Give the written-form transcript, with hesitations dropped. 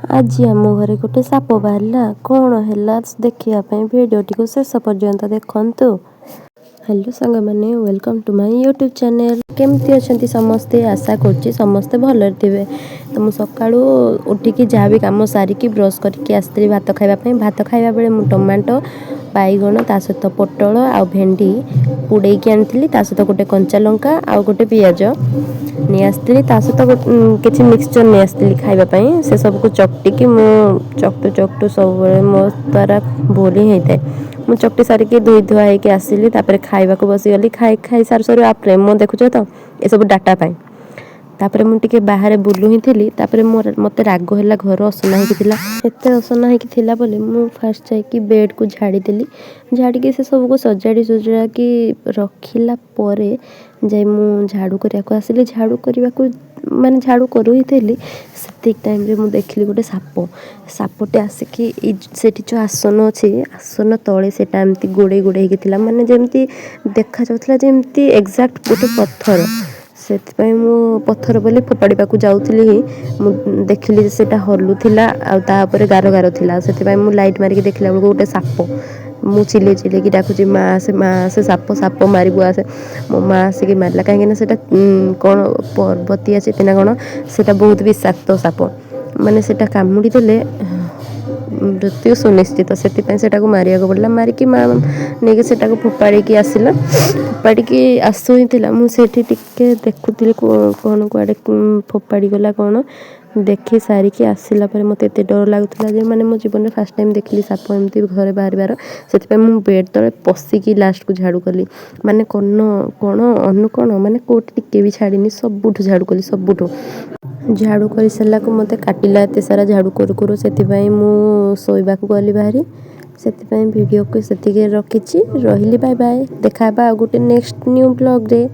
आज आम घरे गोटे साप बाहर कौन है देखा भिडियो को शेष पर्यंत देखु। हेलो सांग मैंने welcome to my YouTube channel. केमती अच्छा समस्ते आशा कर समस्ते भल थे। तो मुझे सका उठिकी जहाँ भी कम सारिकी ब्रश करके आसती भात खावाई। भात खावा बेले मुझे टमाटो बैगण ता सहित पोटल आ भेंडी पुड़े की आनी सहित गोटे कंचा लंका आ गोटे पियाज नहीं आसती सहित किसी मिक्सचर नहीं आसती खावाई। से सबको चकटिकी मु चकटू चकटू सब मो द्वारा भूल ही होता है। मुझे चकटी सारिकी धोई धुआ होकर आसिली खाइबा को बसीगली खाई खाई सारू सारू आ प्रेम देखुच तो ये सब डाटा पाई। तापर मुझे बाहर बुलू ही थी। मत राग है घर असना होते असना होता बोली मुझे फास्ट जाकि बेड को झाड़ीदेली। झाड़ी से सबको सजाड़ी सुजा कि रखिला जाई मु झाड़ू करने को आसिली। झाड़ू करने को माने झाड़ू करू ही थी से टाइम रे मुझे देखली गोटे साप सापटे आसिकी से जो आसन अच्छे आसन तले से गोड़े गोड़े होता माने जमती देखा जाऊला जमती एक्जाक्ट गोटे पत्थर। से पत्थर बोली फोपाड़ा जाऊली ही देखिली सेटा हलुला आपर गार गार था। से लाइट मारिक देखला बेलू गोटे साप मु चिले चिले कि डाकुची माँ से साप साप मारिबू आसे। मो माँ आसिक मारला कहीं कौन पर्वतिया चेतना कौन से बहुत विषाक्त साप माने सेटा कामुड़ी देले मृत्यु सुनिश्चित। से मारिया पड़ा मारिकी माँ नहीं से फोपाड़ी आसला। फोपाड़ी आसु ही मुझे देखुली कौन कुआड़े फोपाड़ी गला कौन देखी सारिकी आसला मत एत डर लगुला मैंने मो जीवन फास्ट टाइम देखली साप एमती घर बाहर बार। से बेड तले पशिकी लास्ट को झाड़ू कली माने कौन कौन अनु कौन माने कोट टिके भी छाड़नी सबुठ झाड़ू कली सबुठ झाड़ू कर सारा को मत काटिला एत सारा झाड़ू करू करू से शोवा गली बाहरी। से वीडियो को से रखी रही। बाय बाय देखा गोटे नेक्स्ट न्यू ब्लॉग रे।